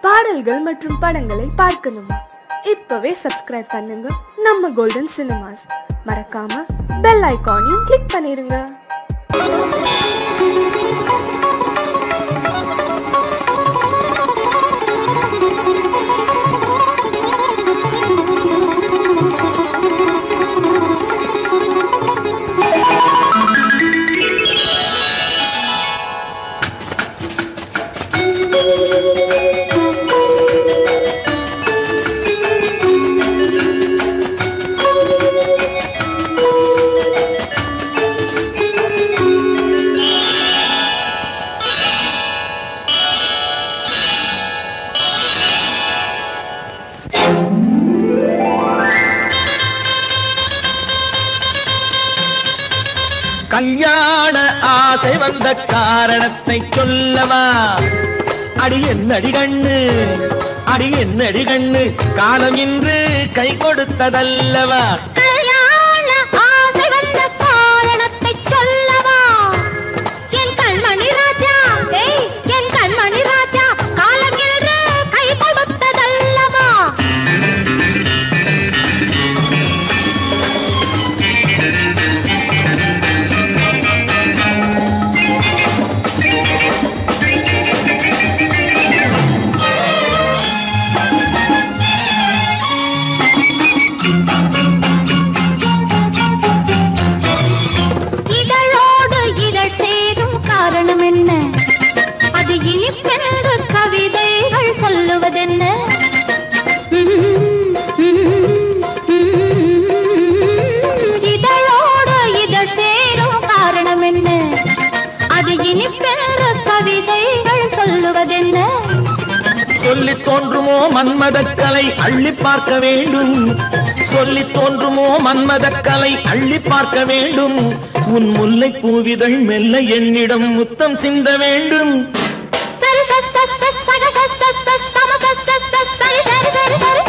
பாடல்கள் மற்றும் படங்களை பார்க்கணுமா? இப்பவே சப்ஸ்கிரைப் பண்ணுங்க நம்ம கோல்டன் சினிமாஸ். மறக்காம பெல் ஐகானையும் கிளிக் பண்ணிருங்க. கல்யாண ஆசை வந்த காரணத்தை சொல்லவா? அடி என்னடி கண்ணு, அடி என்னடி கண்ணு, காலம் இன்று கை கொடுத்ததல்லவா? கல்யாண ஆசை வந்த காரணத்தை சொல்லவா? என் கண்மணி ராஜா, என் கண்மணி ராஜா, காலம் இன்று கை கொடுத்ததல்லவா? அது இனிப்பென்று கவிதைகள் சொல்லுவதென்ன? இதழோடு இதழ் சேரும் காரணம் என்ன? அது இனிப்பென்று கவிதைகள் சொல்லுவதென்ன? சொல்லி தோன்றுமோ மன்மதக்கலை அள்ளி பார்க்க வேண்டும், சொல்லி தோன்றுமோ மன்மதக்கலை அள்ளி பார்க்க வேண்டும். உன் முல்லை பூவிதழ் மெல்ல என்னிடம் முத்தம் சிந்த வேண்டும்.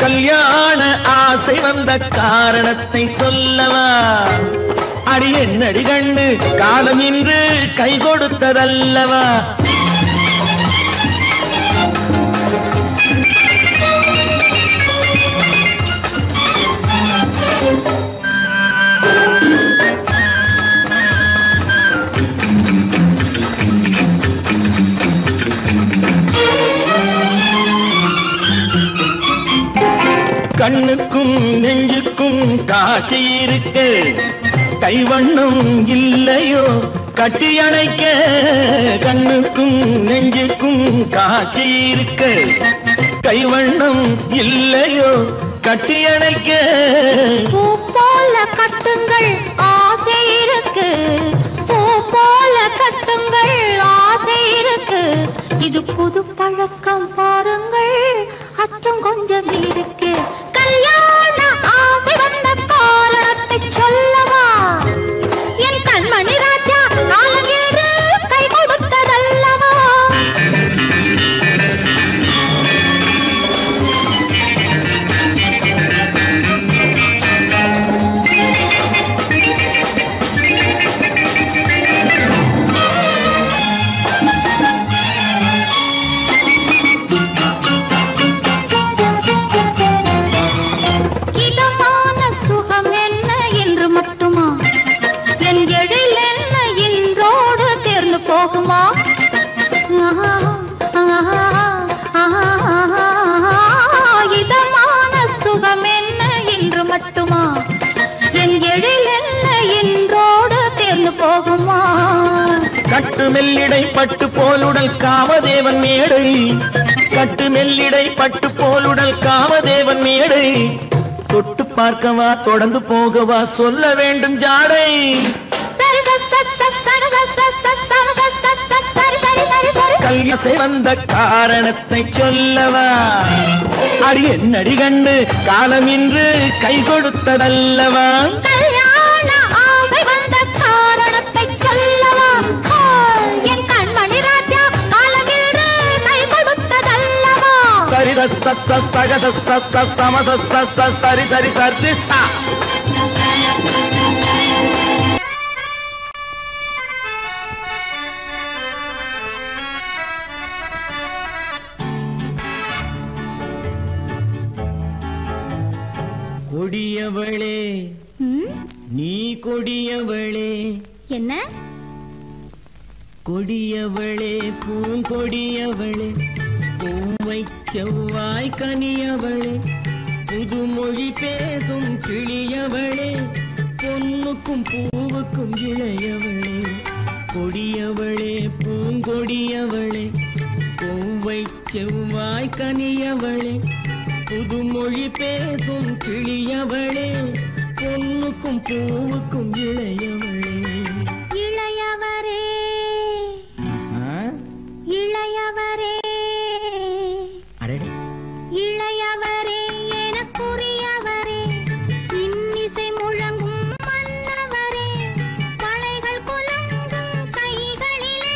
கல்யாண ஆசை வந்த காரணத்தை சொல்லவா? அடி என்னடி கண்ணு, காலம் இன்று கை கொடுத்ததல்லவா? கண்ணுக்கும் நெஞ்சுக்கும் காட்சி இருக்க, கைவண்ணம் இல்லையோ கட்டி அணைக்க? கண்ணுக்கும் நெஞ்சுக்கும் காட்சி இருக்க, கைவண்ணம் இல்லையோ கட்டி அணைக்க? பூ போல கட்டுங்கள் ஆசை இருக்கு, பூ போல கட்டுங்கள் ஆசை இருக்கு. இது புது பழக்கம் பாருங்கள், அச்சம் கொஞ்சம் இருக்கு. கல்யாண ஆசை வந்த காரணத்தை சொல்லவா? என் கண்மணி ராஜா, காலம் இன்று கை கொடுத்ததல்லவா? போகுமா? இதமான சுகம் என்ன என்று மட்டுமா? என் எழில் என்ன என்றோடு தேர்ந்து போகுமா? கட்டு மெல்லிடை பட்டு போலுடல் காமதேவன் மேடை, கட்டு மெல்லிடை பட்டு போலுடல் காமதேவன் மேடை. தொட்டு பார்க்கவா தொடர்ந்து போகவா சொல்ல வேண்டும் ஜாடை. கல்யாண வந்த காரணத்தை சொல்லவா? அடி என்னடி கண்டு, காலம் இன்று கை கொடுத்ததல்லவா? கல்யாண ஆசை வந்த காரணத்தை சொல்லவா? என் கண்மணி ராஜா, காலம் இன்று கை கொடுத்ததல்லவா? சரி சகத சமத சரி சரி சரி சா. கொடியவளே நீ கொடியவளே. என்ன? கொடியவளே பூங்கொடியவளே, பூவை செவ்வாய் கனியவளே, புதுமொழி பேசும் கிளியவளே, பொன்னுக்கும் பூவுக்கும் இளையவளே. கொடியவளே பூங்கொடியவளே, பூவை செவ்வாய் கனியவளே, புதுமொழி பேசும் கிளியவளே, பொன்னுக்கும் பூவுக்கும் இளையவளே. இளையவரே இளையவரே இளையவரே எனக்குரியவரே, இன்னிசை முழங்கும் மன்னவரே, வளைகள் குலுங்கும் கைகளிலே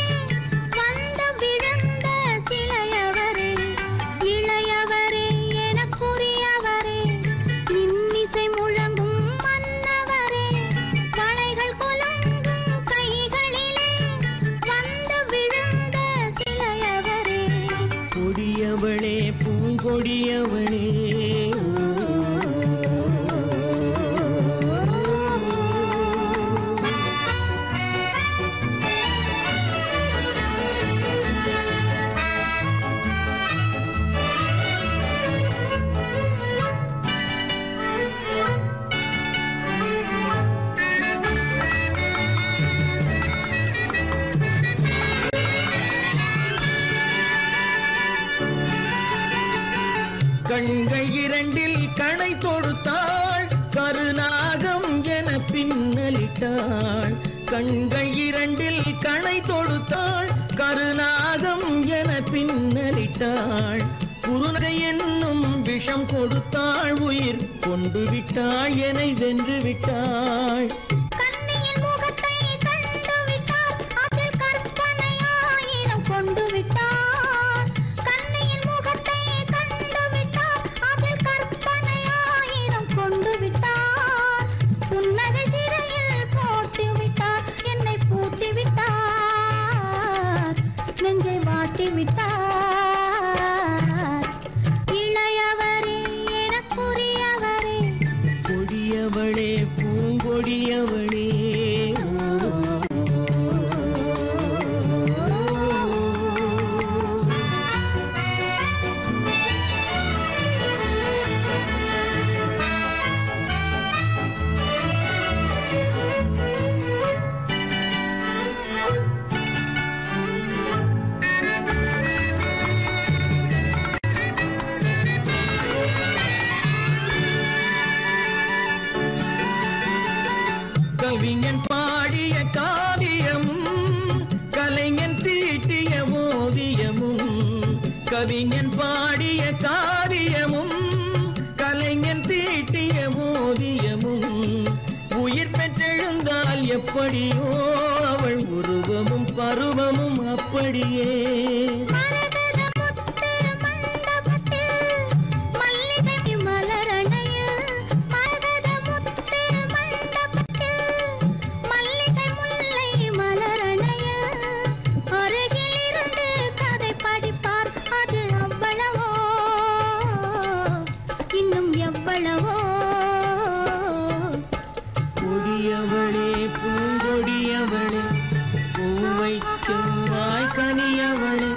வந்து விழுந்த சிலையவரே. இளையவரே எனக்குரியவரே, இன்னிசை முழங்கும் மன்னவரே, வளைகள் குலுங்கும் கைகளிலே வந்து விழுந்த சிலையவரே. கொடியவளே பூங்கொடியவளே. கண்கள் இரண்டில் கணை தொடுத்தாள், கருநாகம் என பின்னலிட்டாள். கண்கள் இரண்டில் கணை தொடுத்தாள், கருநாகம் என பின்னலிட்டாள். குருநகை என்னும் விஷம் கொடுத்தாள், உயிர் கொண்டு விட்டாள், என்னை வென்று விட்டாள். கண்ணியின் முகத்தை கண்டு விட்டாள், அதில் கற்பனையாயிரம் கொண்டு விட்டாள். கண்ணியின் முகத்தை கண்டு விட்டாள், அதில் கற்பனையாயிரம் கொண்டு விட்டாள். புன்னகை சிறையில் போட்டு விட்டாள், என்னை பூட்டி விட்டாள், நெஞ்சை வாட்டி விட்டாள். இளையவரே எனக்குரியவரே, கொடியவளே பூங்கொடியவளே. கவிஞன் பாடிய காவியமும், கலைஞன் தீட்டிய ஓவியமும். கவிஞன் பாடிய காவியமும், கலைஞன் தீட்டிய ஓவியமும். உயிர் பெற்றெழுந்தால் எப்படியோ அவள் உருவமும் பருவமும் அப்படியே. மரகத முத்து மண்டபத்தில் மல்லிகை மலரணையில், மரகத முத்து மண்டபத்தில் மல்லிகை முல்லை மலரணையில், அருகில் இருந்து கதை படிப்பார், அது அவ்வளவோ இன்னும் எவ்வளவோ. கொடியவளே பூங்கொடியவளே, பூவை செவ்வாய் கனியவளே,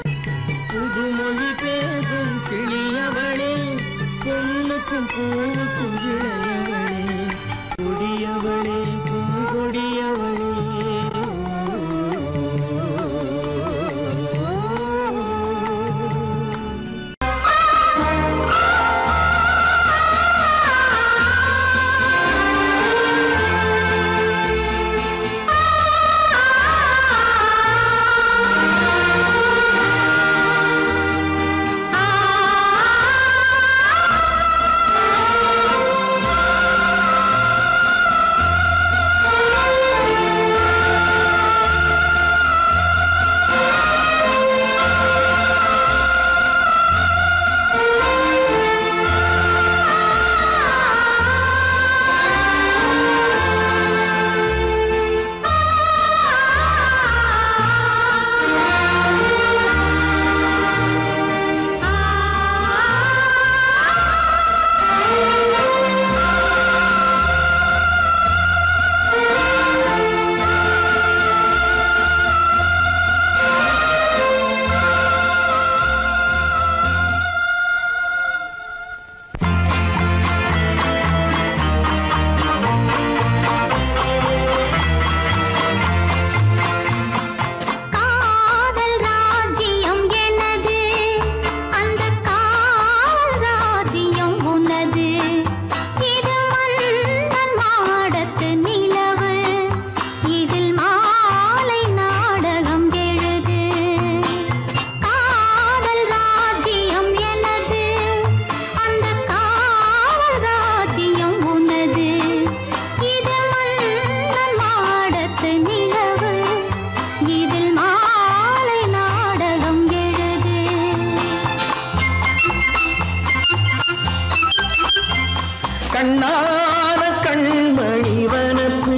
கண்ணான கண்மணி வனப்பு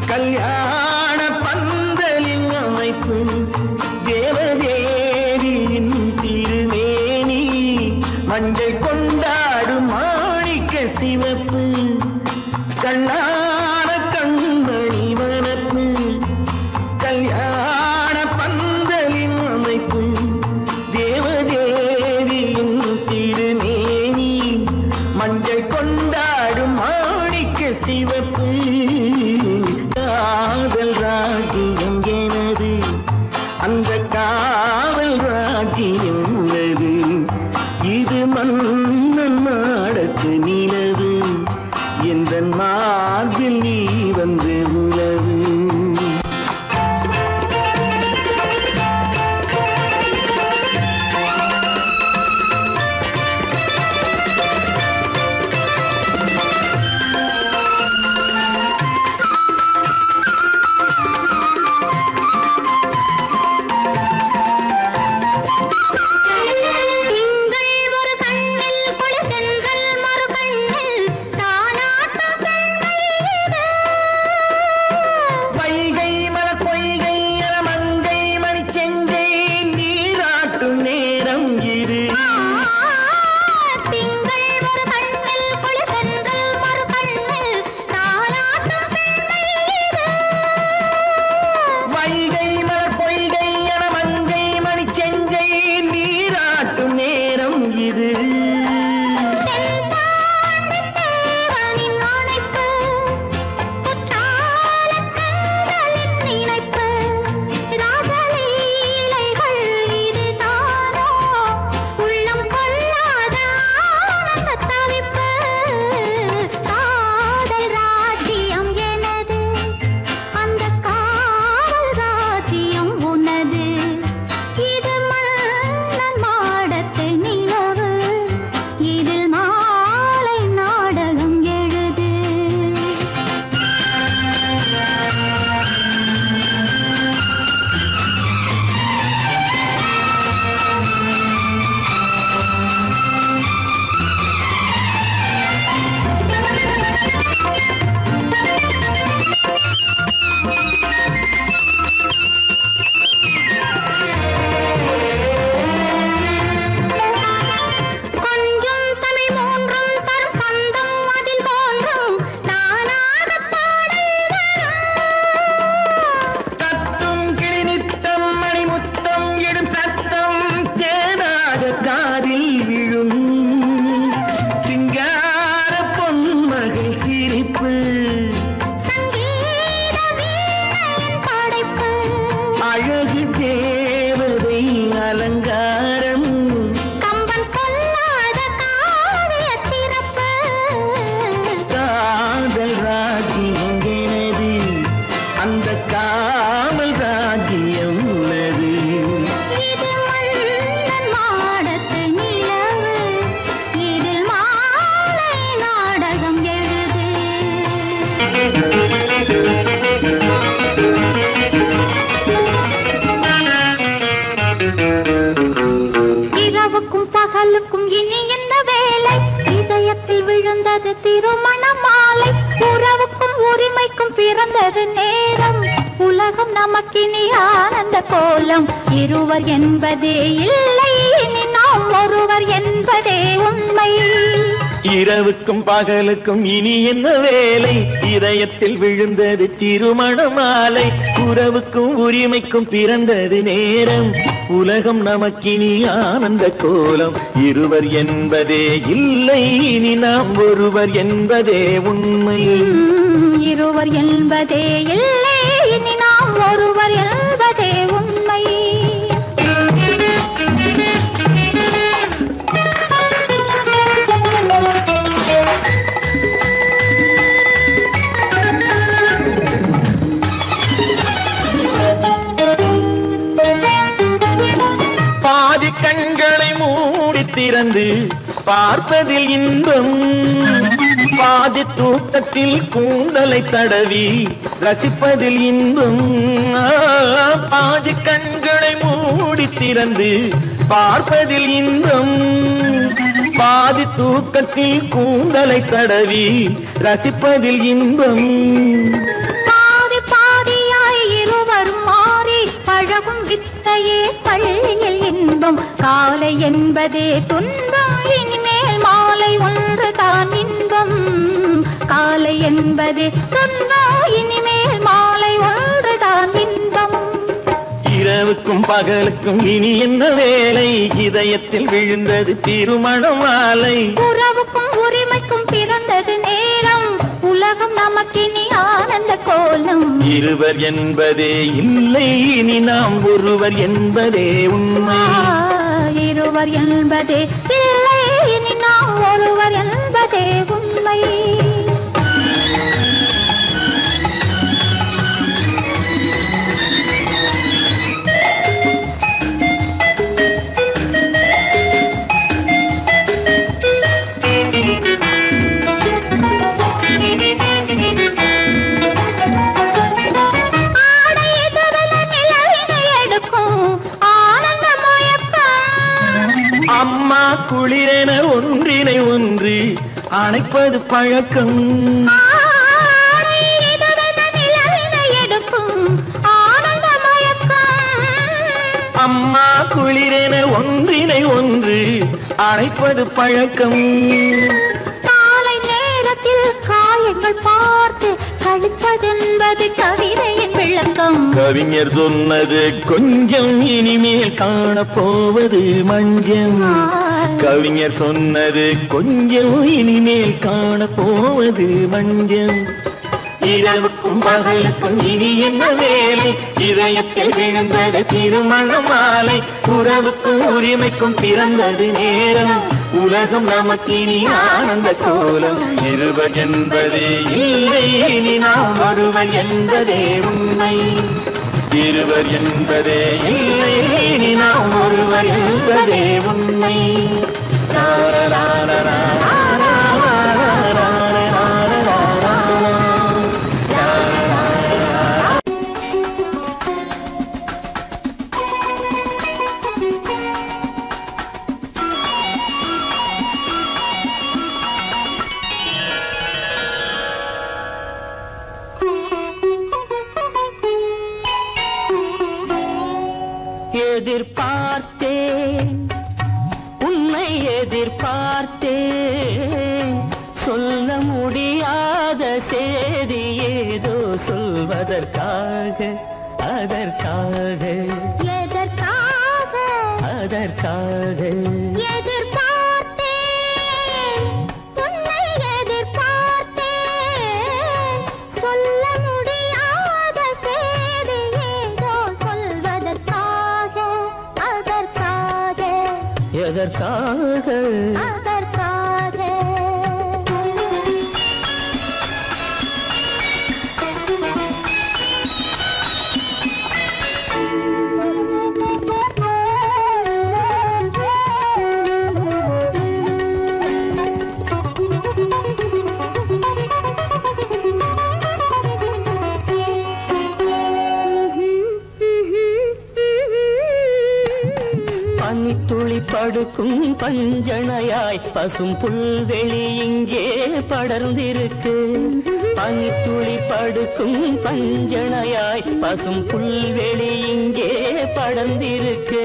கல்யாண பந்தலின் அமைப்பு தேவதேவியின் திருமேனி மஞ்சள் கொண்டாடும் மாணிக்க சிவப்பு கண்ணான கண்மணி வனப்பு கல்யாண பந்தலின் அமைப்பு தேவதேவியின் திருமேனி மஞ்சள் கொண்டாடும் மாணிக்க சிவப்பு காதல் ராஜ்யம் எனது அந்த காவல் ராஜ்யம் உள்ளது இது மன்னன் மாடத்து நிலவு எந்த மார்பில் நீ வந்து உலவு இருவர் என்பதே இல்லை நாம் ஒருவர் என்பதே உண்மை இரவுக்கும் பகலுக்கும் இனி என்ன வேலை இதயத்தில் விழுந்தது திருமண மாலை உறவுக்கும் உரிமைக்கும் பிறந்தது நேரம் உலகம் நமக்கினி ஆனந்த கோலம் இருவர் என்பதே இல்லை இனி நாம் ஒருவர் என்பதே உண்மை இருவர் என்பதே இல்லை இனி நாம் ஒருவர் என்பதே உண்மை பாதி கண்களை மூடி திறந்து பார்ப்பதில் இன்பம் பாதி தூக்கத்தில் கூந்தலை தடவி ரசிப்பதில் இன்பம் பாதி கண்களை மூடி திறந்து பார்ப்பதில் இன்பம் பாதி தூக்கத்தில் கூந்தலை தடவி ரசிப்பதில் இன்பம். பாதி பாதியாய் இருவரும் மாறி பழகும் வித்தையே பள்ளியில் இன்பம். காலை என்பதே துன்பம், இனிமேல் மாலை ஒன்றுதான் இன்பம். காலை என்பதே துன்பம், இனிமேல் மாலை ஒன்றுதான் இன்பம். இரவுக்கும் பகலுக்கும் இனி என்ன வேலை, இதயத்தில் விழுந்தது திருமண மாலை. உறவுக்கும் உரிமைக்கும் பிறந்தது நேரம், உலகம் நமக்கினி ஆனந்த கோலம். இருவர் என்பதே இல்லை, இனி நாம் ஒருவர் என்பதே உண்மை. இருவர் என்பதே இல்லை, இனி நாம் ஒருவர் என்பதே உண்மை. அம்மா குளிரென ஒன்றினை ஒன்று அணைப்பது பழக்கம். அம்மா குளிரென ஒன்றினை ஒன்று அணைப்பது பழக்கம். காலை நேரத்தில் காயங்கள் பார்த்து கழிப்பதென்பது கவிதையின் விளக்கம். கவிஞர் சொன்னது கொஞ்சம், இனிமேல் காணப்போவது மஞ்சம். கவிஞர் சொன்னது கொஞ்சம், இனிமேல் காணப்போவது மஞ்சம். இரவுக்கும் பகலுக்கும் இனி என்ன வேலை, இதயத்தில் விழுந்தது திருமண மாலை. உறவுக்கும் உரிமைக்கும் பிறந்தது நேரம், உலகம் நமக்கினி ஆனந்த கோலம். இருவர் என்பதே இல்லை, இனி நாம் ஒருவர் என்பதே உண்மை. இருவர் என்பதே இல்லை, இனி நாம் ஒருவர் என்பதே உண்மை. எதிர்பார்த்தேன், உன்னை எதிர்பார்த்தேன், சொல்ல முடியாத செய்தி ஏதோ சொல்வதற்காக, அதற்காக எதற்காக அதற்காக எதிர்பார்த்தேன், உன்னை எதிர்பார்த்தேன், சொல்ல முடியாத செய்தி ஏதோ சொல்வதற்காக, அதற்காக எதற்காக அதற்காக. பனித்துளி படுக்கும் பஞ்சணையாய் பசும் புல்வெளி இங்கே படர்ந்திருக்கு. பனித்துளி படுக்கும் பஞ்சணையாய் பசும் புல்வெளி இங்கே படர்ந்திருக்கு.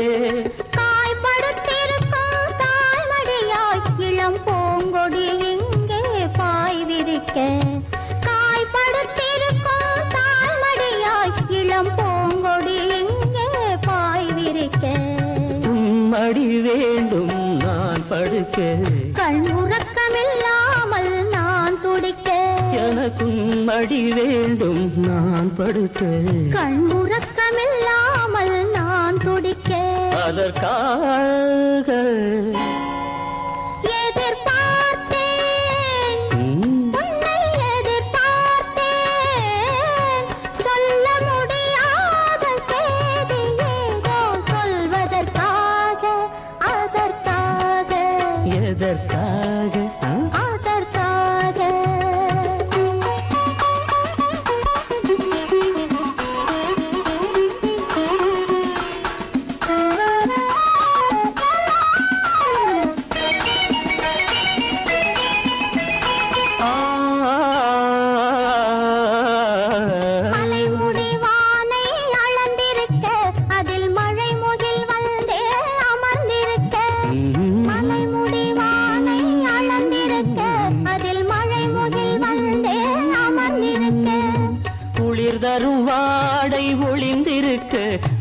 காய்படுத்திருக்கும் தாய்மடியாய் இளம் பூங்கொடி இங்கே பாய் விரிக்க. காய்படுத்திருக்கும் தாய்மடியாய் இளம் பூங்கொடி இங்கே பாய் விரிக்க. மடி வேண்டும் நான் படுக்க, கண் உறக்கமில்லாமல் நான் துடிக்க. எனக்கும் மடி வேண்டும் நான் படுக்க, கண் உறக்கமில்லாமல் நான் துடிக்க. அதற்காக எதிர்பார்த்தேன், உன்னை எதிர்பார்த்தேன், சொல்ல முடியாத செய்தி ஏதோ சொல்வதற்காக, அதற்காக எதற்காக அதற்காக.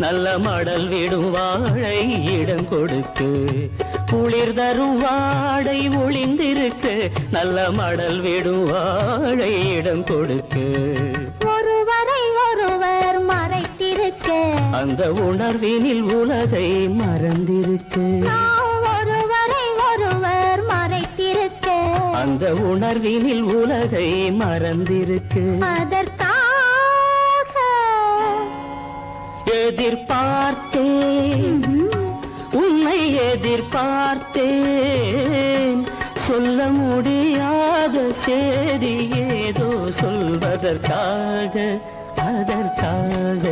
நல்ல மடல் விடும் வாழை இடம் கொடுக்கு குளிர் தரும் வாடை ஒளிந்திருக்கு நல்ல மடல் விடும் வாழை இடம் கொடுக்கு ஒருவரை ஒருவர் மறைத்திருக்க அந்த உணர்வினில் உலகை மறந்திருக்கு ஒருவரை ஒருவர் மறைத்திருக்க அந்த உணர்வினில் உலகை மறந்திருக்கு அதற்காக எதிர்பார்த்தேன் உன்னை எதிர்பார்த்தேன் சொல்ல முடியாத செய்தி ஏதோ சொல்வதற்காக அதற்காக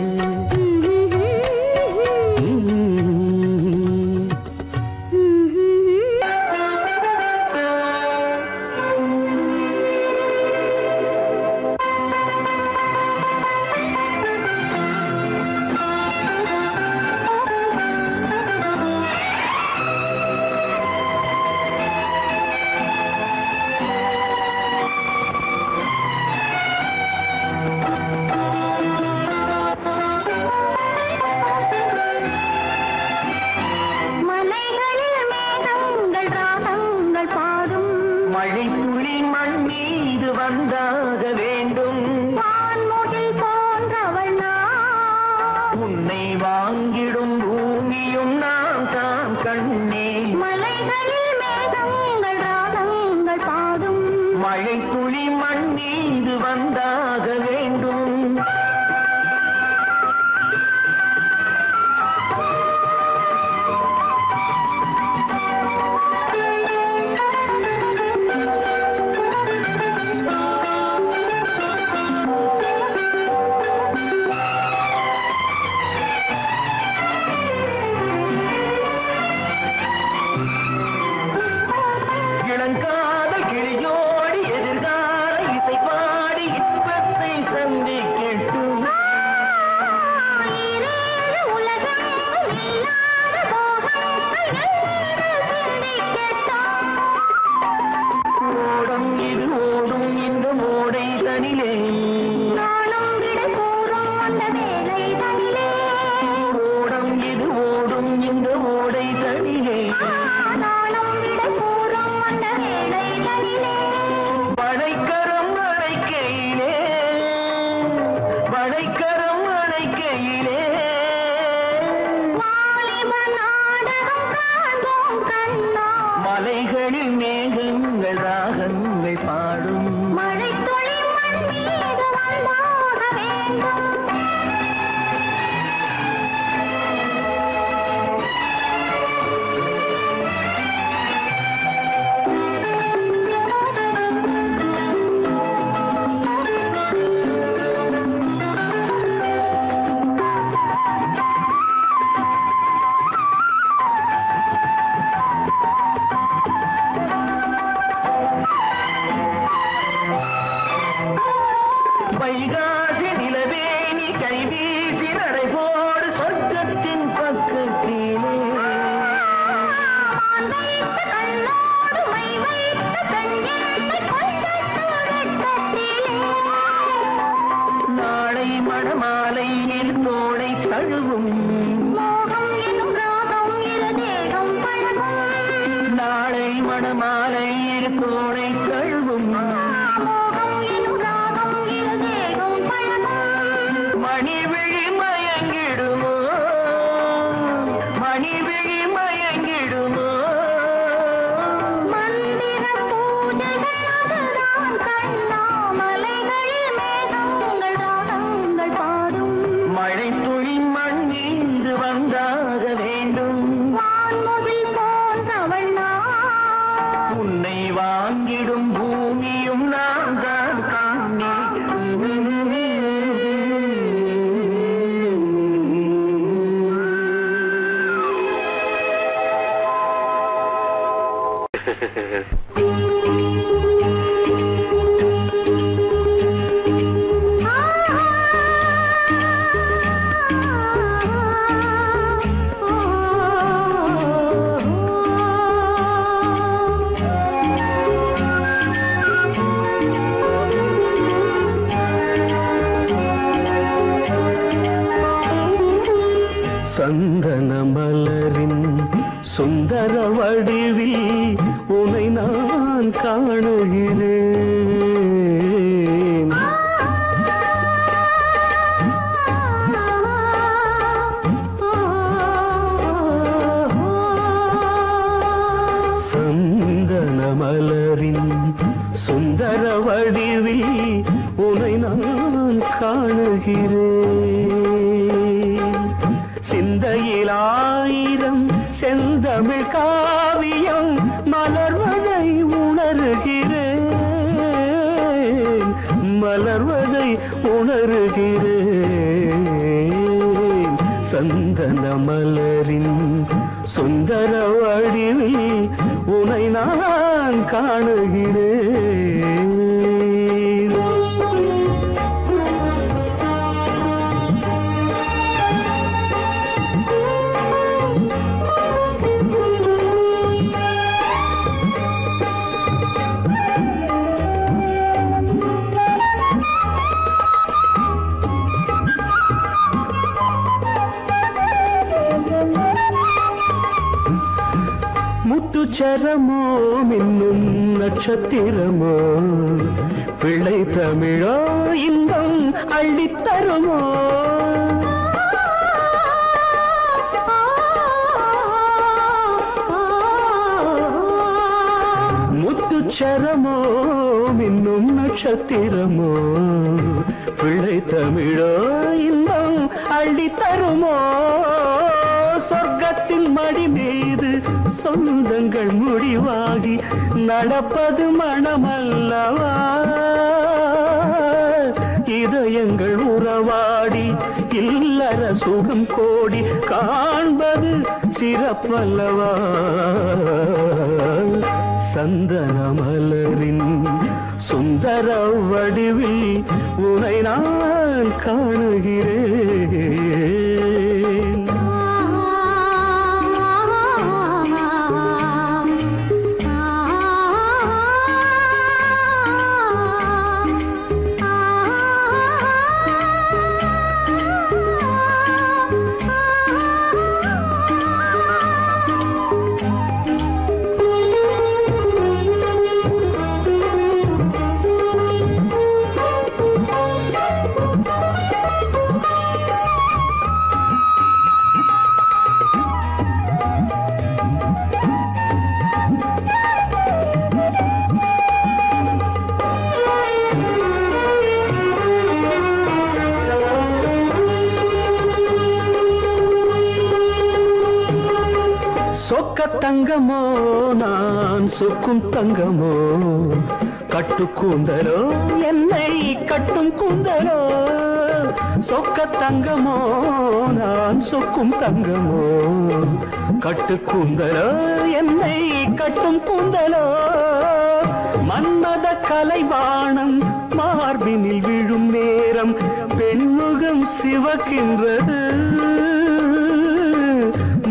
சந்தன மலரின் சுந்தர வடிவில் உனை நான் காணுகிறேன். சந்தன மலரின் சுந்தர வடிவில் உனை நான் காணுகிறேன். சிந்தையில் ஆயிரம் செந்தமிழ் காவியம் மலர்வதை உணர்கிறேன், மலர்வதை உணர்கிறேன். சந்தன மலரின் சுந்தர வடிவில் உனை நான் காணுகிறேன். முத்துச்சரமோ மின்னும் நட்சத்திரமோ பிள்ளை தமிழோ இன்பம் அள்ளித்தருமோ. முத்துச்சரமோ மின்னும் நட்சத்திரமோ பிள்ளை தமிழோ இன்பம் அள்ளித்தருமோ. சொர்க்கத்தின் மடி மீது சொந்தங்கள் முடிவாகி நடப்பது மனமல்லவா. இதயங்கள் உறவாடி இல்லற சுகம் கோடி காண்பது சிறப்பல்லவா. சந்தன மலரின் சுந்தர வடிவில் உனை நான் காணுகிறேன். சொக்க தங்கமோ நான் சொக்கும் தங்கமோ கட்டு கூந்தலோ என்னை கட்டும் கூந்தலோ. சொக்க தங்கமோ நான் சொக்கும் தங்கமோ கட்டு கூந்தலோ என்னை கட்டும் கூந்தலோ. மன்மத கலைவாணம் மார்பினில் விழும் நேரம் பெண்முகம் சிவக்கின்றது.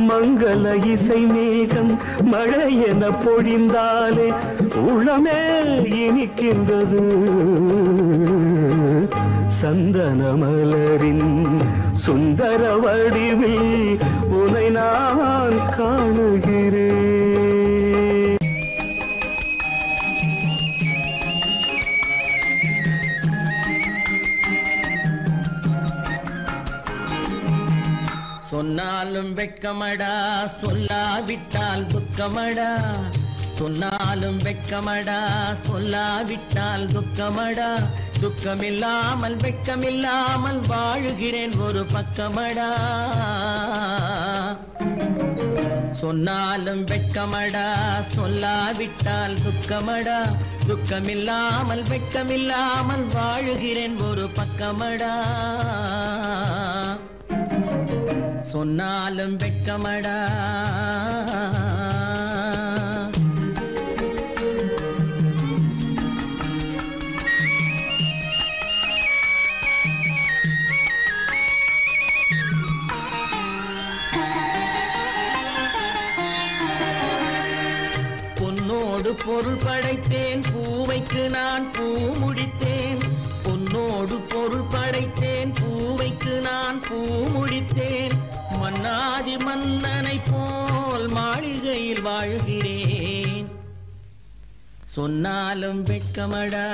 மங்கள இசை மேகம் மழை என பொழிந்தாலே உளமே இனிக்கின்றது. சந்தன மலரின் சுந்தர வடிவில் உனை நான் காணுகிறேன். சொன்னாலும் வெட்கமடா சொல்லாவிட்டால் துக்கமடா. சொன்னாலும் வெட்கமடா சொல்லாவிட்டால் துக்கமடா. துக்கமில்லாமல் வெட்கமில்லாமல் வாழுகிறேன் ஒரு பக்கமடா. சொன்னாலும் வெட்கமடா சொல்லாவிட்டால் துக்கமடா. துக்கமில்லாமல் வெட்கமில்லாமல் வாழுகிறேன் ஒரு பக்கமடா. சொன்னாலும் வெட்கமடா. பொன்னோடு பொருள் படைத்தேன் பூவைக்கு நான் பூ முடித்தேன். பொன்னோடு பொருள் படைத்தேன் பூவைக்கு நான் பூ முடித்தேன். மன்னாதி மன்னனை போல் மாளிகையில் வாழ்கிறேன், சொன்னாலும் வெட்கமடா.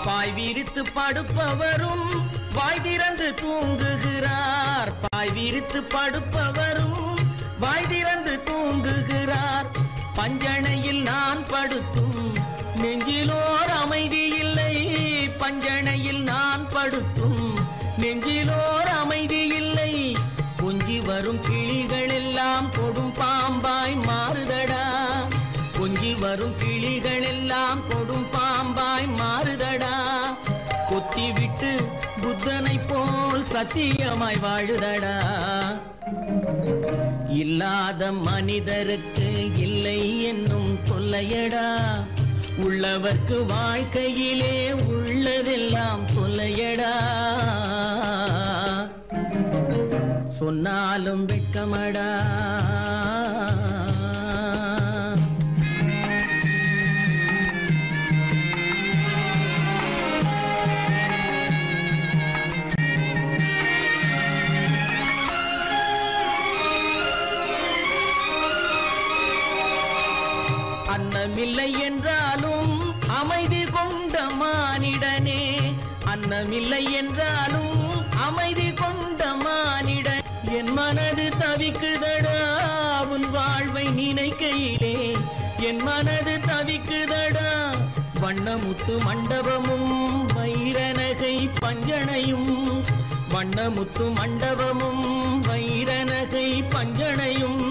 பாய் விரித்து படுப்பவரும் வாய் திறந்து தூங்குகிறார், பாய் விரித்து படுப்பவரும் வாய் திறந்து தூங்குகிறார். பஞ்சணையில் நான் படுத்தும் நெஞ்சிலோர் அமைதி இல்லை, பஞ்சணையில் நான் படுத்தும் நெஞ்சிலோர் அமைதி இல்லை. கொஞ்சி வரும் கிளிகள் எல்லாம் கொடும் பாம்பாய் மாறுதடா, கொஞ்சி வரும் கிளிகள் எல்லாம் கொடும் பாம்பாய் மாறுதடா. கொத்தி விட்டு புத்தனை போல் சத்தியமாய் வாழுதடா. இல்லாத மனிதருக்கு இல்லை என்னும் தொல்லையடா, உள்ளவர்க்கு வாழ்க்கையிலே உள்ளதெல்லாம் தொல்லையடா. சொன்னாலும் வெட்கமடா. அன்னமில்லை என்றாலும் அமைதி கொண்ட மானிடனே, அன்னமில்லை என்றாலும் அமைதி கொண்ட மானிடன். என் மனது தவிக்குதடா உன் வாழ்வை நினைக்கையிலே, என் மனது தவிக்குதடா. வண்ணமுத்து மண்டபமும் வைரநகை பஞ்சனையும், வண்ணமுத்து மண்டபமும் வைரநகை பஞ்சனையும்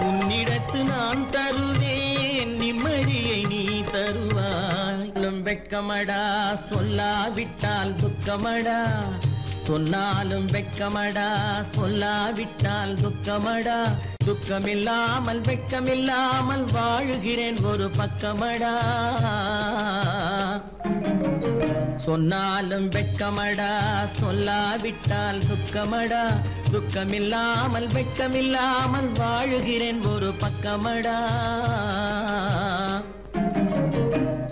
உன்னிடத்து நான் தருவேன், நிம்மதியை நீ தருவாய். வெட்கமடா சொல்லாவிட்டால் துக்கமடா, சொன்னாலும் வெட்கமடா சொல்லாவிட்டால் துக்கமடா. துக்கமில்லாமல் வெட்கமில்லாமல் வாழுகிறேன் ஒரு பக்கமடா, சொன்னாலும் வெட்கமடா சொல்லாவிட்டால் துக்கமடா. துக்கமில்லாமல் வெட்கமில்லாமல் வாழுகிறேன் ஒரு பக்கமடா,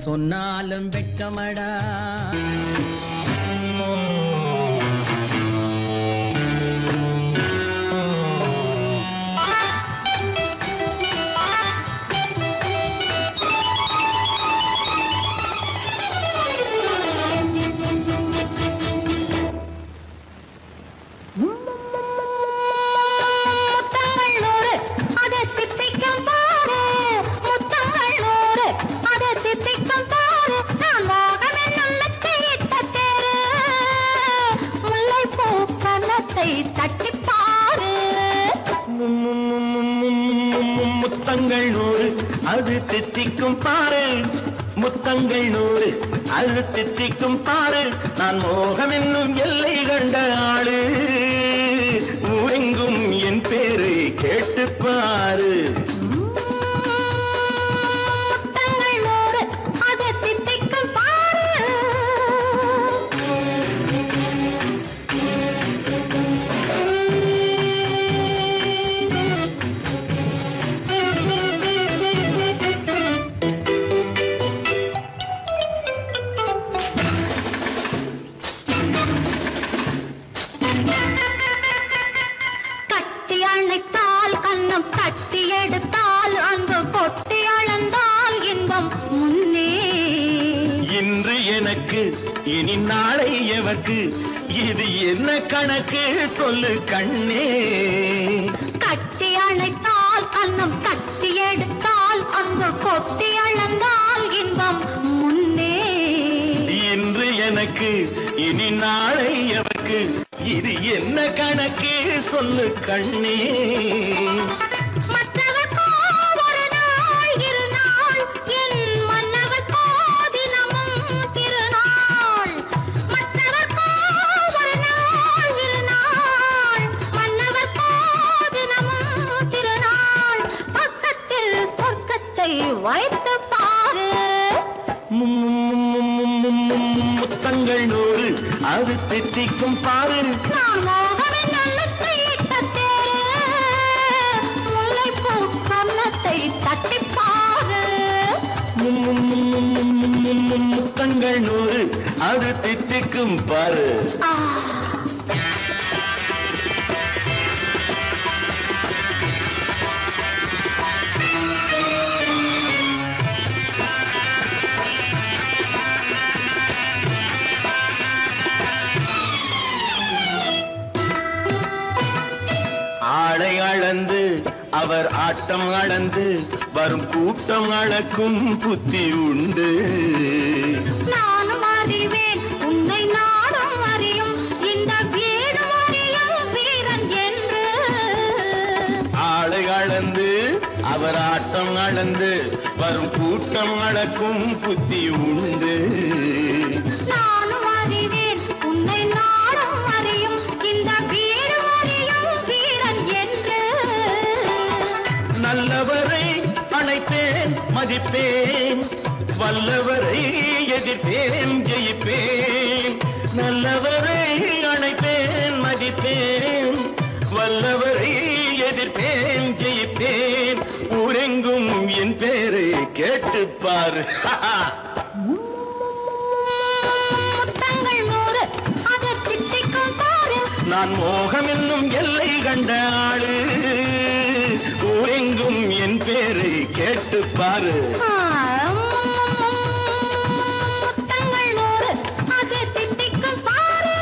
சொன்னாலும் வெட்கமடா. முத்தங்கள் நூறு அது தித்திக்கும் பாரு, முத்தங்கள் நூறு அது தித்திக்கும் பாரு. நான் மோகம் என்னும் எல்லை கண்ட ஆளு, ஊரெங்கும் என் பேரை கேட்டு பாரு. இன்று எனக்கு இனி நாளை எவர்க்கு, இது என்ன கணக்கு சொல்லு கண்ணே. கட்டி அணைத்தால் கண்ணம் கட்டி எடுத்தால் அங்கு கொட்டி அளந்தால் இன்பம் முன்னே. இன்று எனக்கு இனி நாளை எவர்க்கு, இது என்ன கணக்கு சொல்லு கண்ணே. வைத்து பாரு முத்தங்கள் நூறு அது தித்திக்கும் பாரு. நான் மோகமின் நல்லத்தை தட்டேன், முல்லைப்பூ கன்னத்தை தட்டிப்பாரு. முத்தங்கள் 100 அது தித்திக்கும் பாரு. ஆளை அளந்து அவர் ஆட்டம் அளந்து வரும் கூட்டம் அளக்கும் புத்தி உண்டு. நானும் அறிவேன் உன்னை நாடும் அறியும் இந்த வீடு அறியும் வீரன் என்று. ஆளை அளந்து அவர் ஆட்டம் அளந்து வரும் கூட்டம் அளக்கும் புத்தி உண்டு. நானும் அறிவேன் உன்னை நாடும் அறியும் இந்த வீடு அறியும் வீரன் என்று. நல்லவரை அணைப்பேன் மதிப்பேன், வல்லவரை எதிர்ப்பேன் ஜெயிப்பேன். நல்லவரை அணைப்பேன் மதிப்பேன், வல்லவரை எதிர்ப்பேன் ஜெயிப்பேன். ஊரெங்கும் என் பேரை கேட்டுப்பார். முத்தங்கள் 100 அது தித்திக்கும் பாரு. நான் மோகம் என்னும் எல்லை கண்ட ஆளு, ஊரெங்கும் என் பேரை கேட்டுப்பாரு. முத்தங்கள் 100 அது தித்திக்கும் பாரு.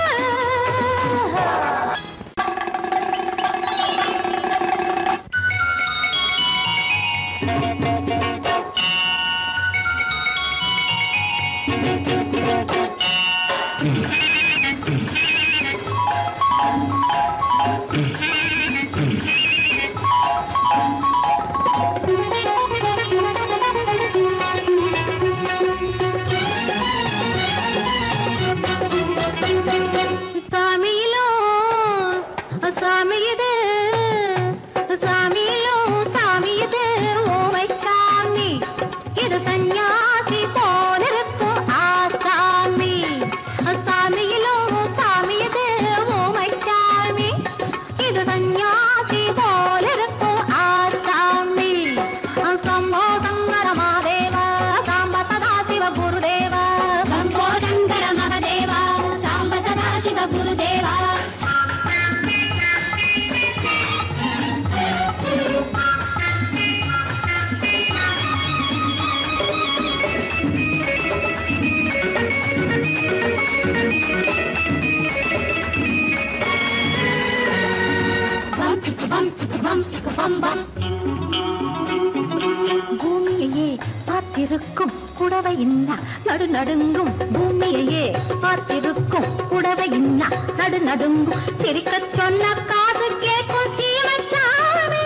பூமியையே பார்த்திருக்கும் குடவை இன்னா நடு நடுங்கும். பூமியையே பார்த்திருக்கும் குடவை இன்னா நடு நடுங்கும். சிரிக்க சொன்ன காது கேட்கும் சீமச்சாமி.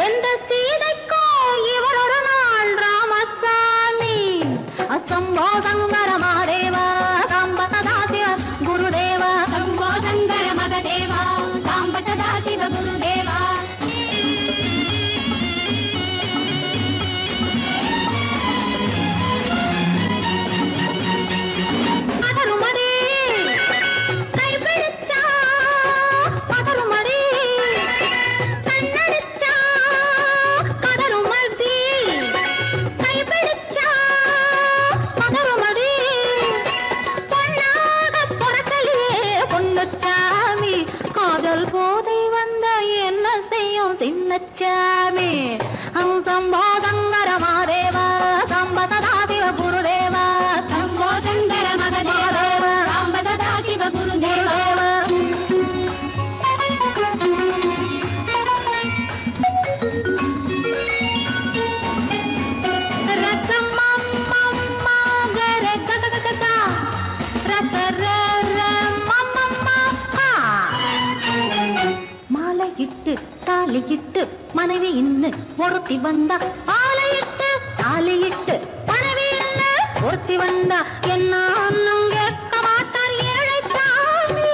எந்த சீதைக்கோ இவர் ஒரு நாள் ராமசாமி. அசம்போ சங்கர மகதேவா சாம்ப சதா சிவ குருதேவா. சம்போ சங்கர மகதேவா சாம்ப சதா சிவ குருதேவா. பதருமடி கைப்பிடிச்சா, பதருமடி கண்ணடிச்சா, பதருமடி கைப்பிடிச்சா, பதருமடி பொன்னாக பொறக்கலையே பொன்னுச்சாமி. காதல் போதை வந்த என்ன செய்யும் சின்னச்சாமி. சம்போ சங்கர மகதேவா சாம்ப சதா சிவ குருதேவா. சம்போ சங்கர மகதேவா சாம்ப சதா சிவ குருதேவா. மாலையிட்டு தாலியிட்டு மனைவி இன்னு ஒருத்தி வந்தா. ஆலையிட்டு தாலியிட்டு மனைவி இன்னு ஒருத்தி வந்தா. என்ன அண்ணன் கேட்க மாட்டார் ஏழை சாமி.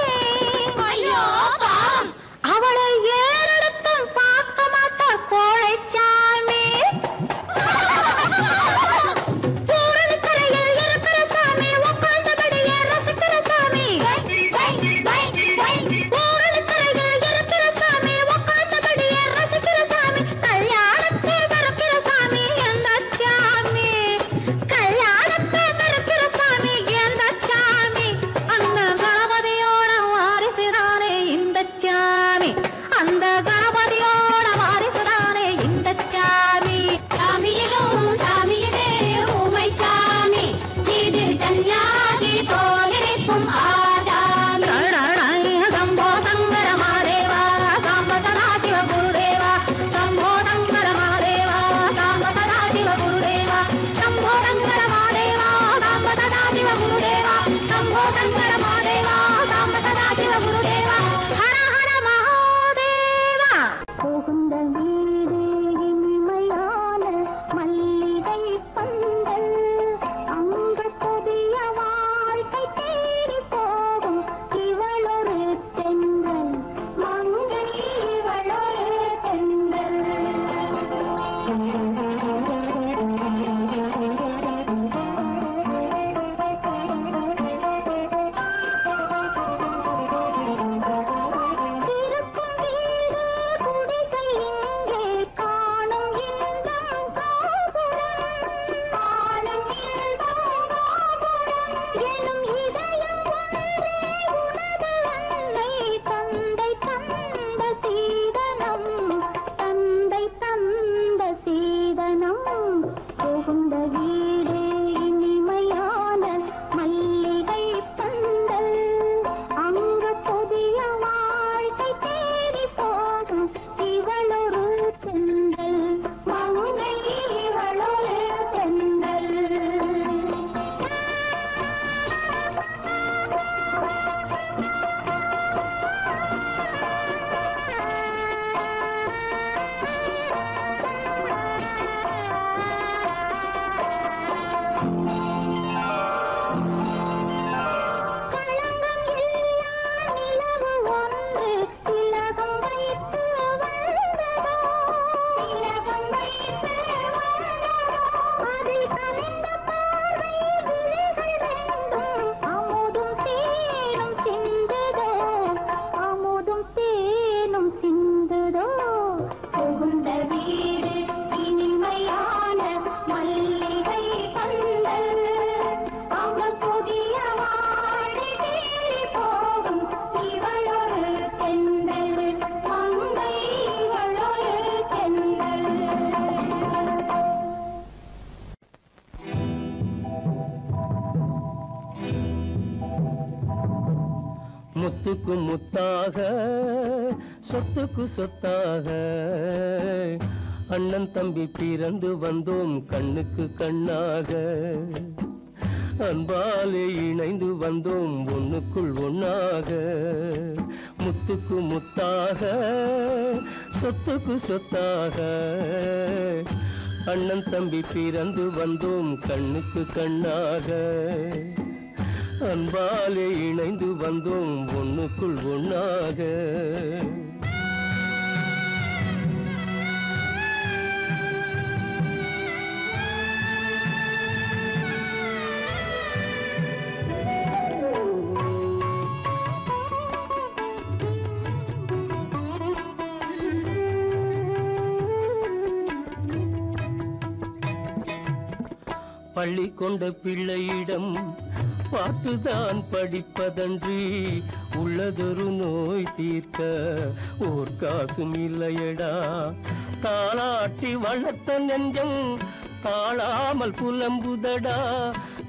அவளை ஏறெடுத்தும் பார்க்க மாட்டார் கோழை சாமி. பூரணி கரையில் இருக்கிற சாமி உட்கார்ந்த முத்துக்கு முத்தாக சொத்துக்கு சொத்தாக அண்ணன் தம்பி பிறந்து வந்தோம் கண்ணுக்கு கண்ணாக அன்பாலே இணைந்து வந்தோம் ஒண்ணுக்குள் ஒண்ணாக முத்துக்கு முத்தாக சொத்துக்கு சொத்தாக அண்ணன் தம்பி பிறந்து வந்தோம் கண்ணுக்கு கண்ணாக அன்பாலே இணைந்து வந்தோம் ஒண்ணுக்குள் ஒண்ணாக பள்ளி கொண்ட பிள்ளையிடம் பார்த்துதான் படிப்பதன்றி உள்ளதொரு நோய் தீர்க்க ஓர் காசும் இல்லையடா தாளாட்டி வளர்த்த நெஞ்சம் தாழாமல் புலம்புதடா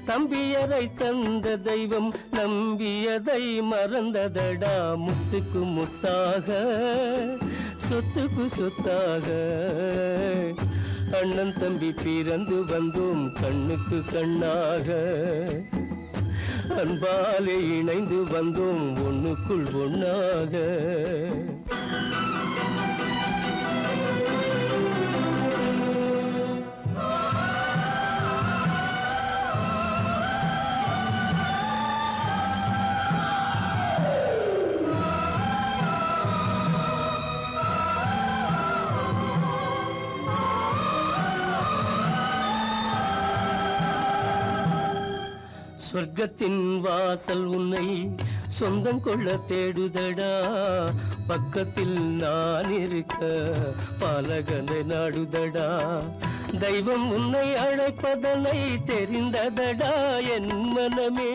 தம்பியரை தந்த தெய்வம் நம்பியதை மறந்ததடா முத்துக்கு முத்தாக சொத்துக்கு சொத்தாக அண்ணன் தம்பி பிறந்து வந்தோம் கண்ணுக்கு கண்ணாக அன்பாலே இணைந்து வந்தோம் ஒண்ணுக்குள் ஒண்ணாக சொர்க்கத்தின் வாசல் உன்னை சொந்தம் கொள்ள தேடுதடா பக்கத்தில் நான் இருக்க பாலகனை நாடுதடா தெய்வம் உன்னை அழைப்பதனை தெரிந்ததடா என் மனமே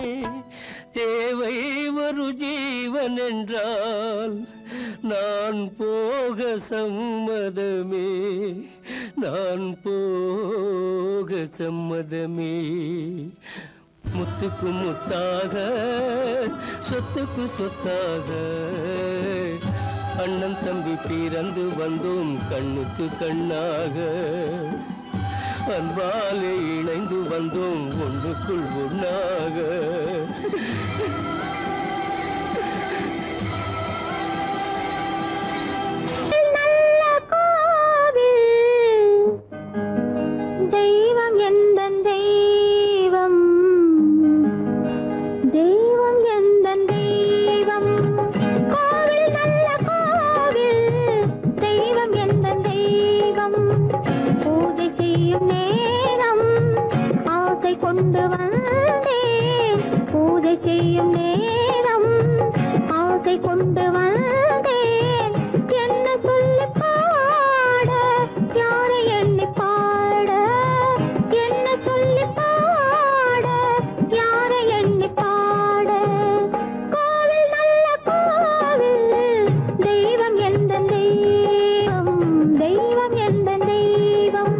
தேவை ஒரு ஜீவன் என்றால் நான் போக சம்மதமே நான் போக சம்மதமே முத்துக்கு முத்தாக சொத்துக்கு சொத்தாக அண்ணன் தம்பி பிறந்து வந்தோம் கண்ணுக்கு கண்ணாக அன்பாலே இணைந்து வந்தோம் ஒன்றுக்குள் ஒண்ணாக தெய்வம் எந்த தெய்வம் தெய்வம் எந்த தெய்வம் கோவில் நல்ல கோவில் தெய்வம் எந்த தெய்வம் பூஜை செய்யும் நேரம் ஆசை கொண்டு வந்தேன் பூஜை செய்யும் நேரம் ஆசை கொண்டு வந்தேன் என்ன சொல்லி பாட யாரை எண்ணி பாட என்ன சொல்லி பாட யாரை எண்ணி பாட கோவில் நல்ல கோவில் தெய்வம் எந்த தெய்வம் தெய்வம் எந்த தெய்வம்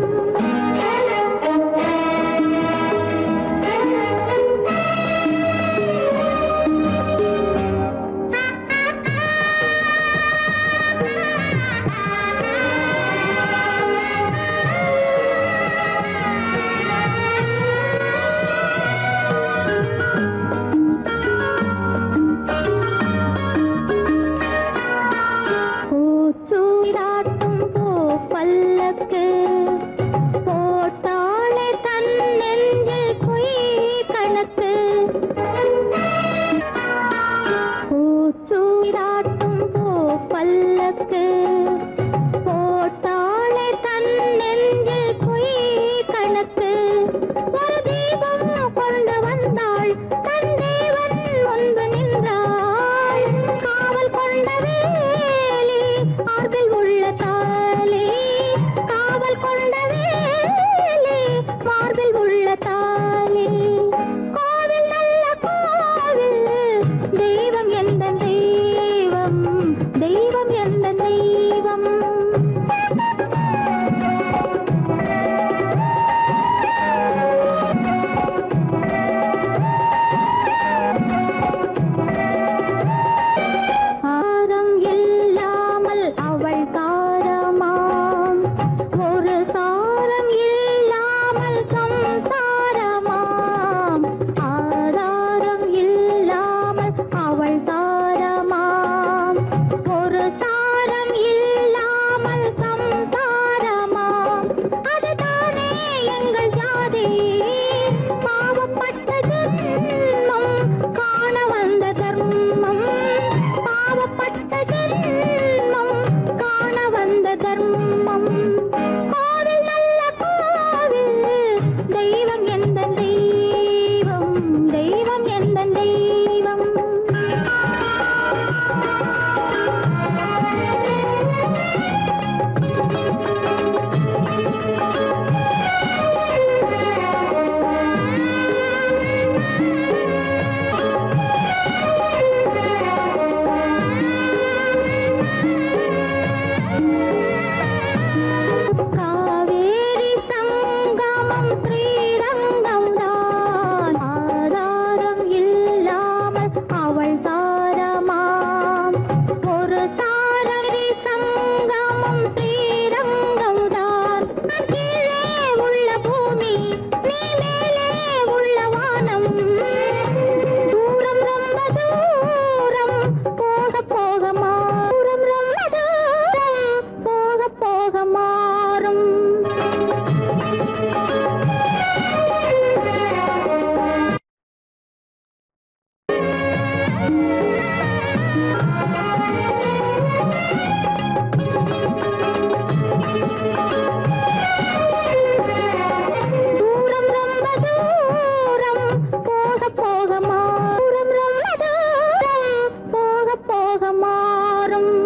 மாறும்.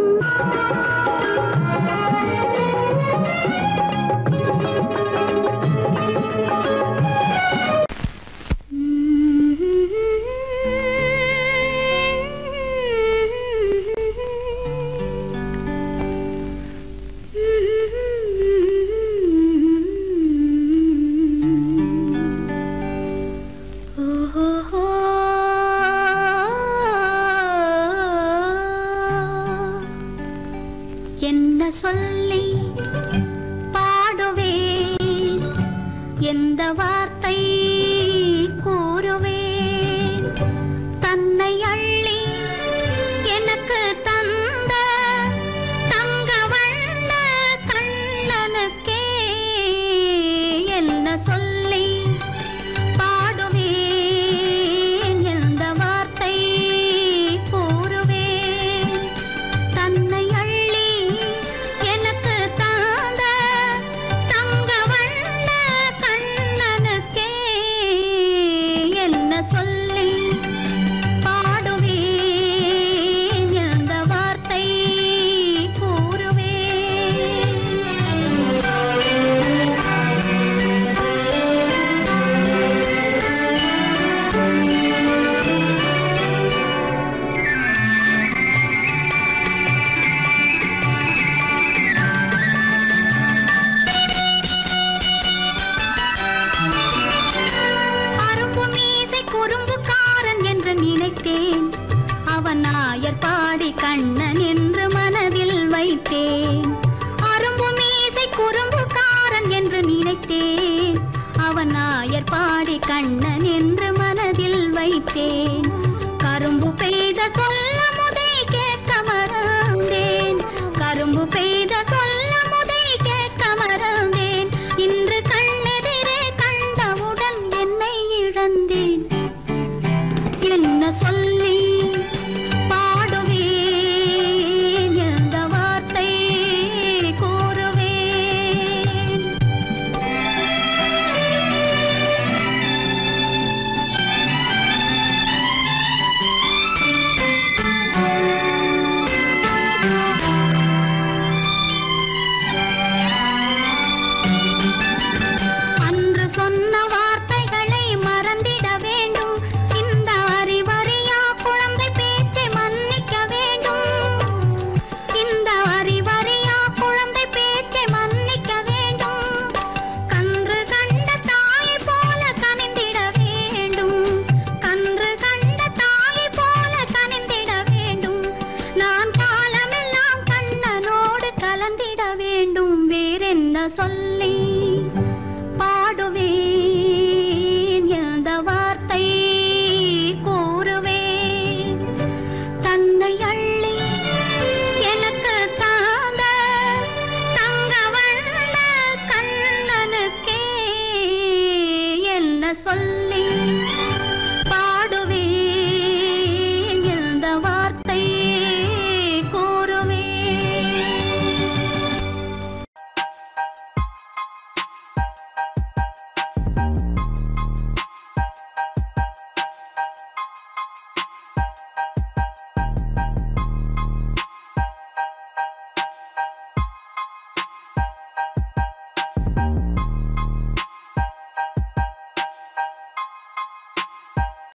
என்ன சொல்லி பாடுவேன், எந்த வார்த்தை கூறுவேன், தன்னை அள்ளி எனக்கு தந்த தங்க வண்ண கண்ணனுக்கே என்ன சொல்லி பாடுவேன், எந்த வார்த்தை கூறுவேன், தன்னை அள்ளி எனக்கு தந்த தங்க வண்ண கண்ணனுக்கே என்ன சொல்லி பாடுவேன், எந்த வார்த்தை கூறுவேன். அரும்பு மீசை குறும்புக்காரன் என்று நினைத்தேன், அவன் நாயர் பாடி கண்ணன் என்று மனதில் வைத்தேன். அரும்பு மீசை குறும்புக்காரன் என்று நினைத்தேன், அவன் நாயர் பாடி கண்ணன் என்று மனதில் வைத்தேன். கரும்பு பெய்த சொல்ல முதை கேட்க மறந்தேன், கரும்பு பெய்த சொல்ல முதை கேட்க மறந்தேன். இன்று கண்ணெதிரே கண்டவுடன் என்னை இழந்தேன். என்ன சொல்லி பாடுவேன், எந்த வார்த்தை கூறுவேன். அன்று சொன்ன வார்த்தைகளை மறந்திட வேண்டும், இந்த அறிவறியா குழந்தை பேச்சை மன்னிக்க வேண்டும், இந்த அறிவறியா குழந்தை பேச்சை மன்னிக்க வேண்டும். கன்று கண்ட தாயை போல கனிந்திட வேண்டும், கன்று கண்ட தாயை போல கனிந்திட வேண்டும். நான் காலமெல்லாம் கண்ணனோடு கலந்திட வேண்டும். வேறென்ன சொல்லி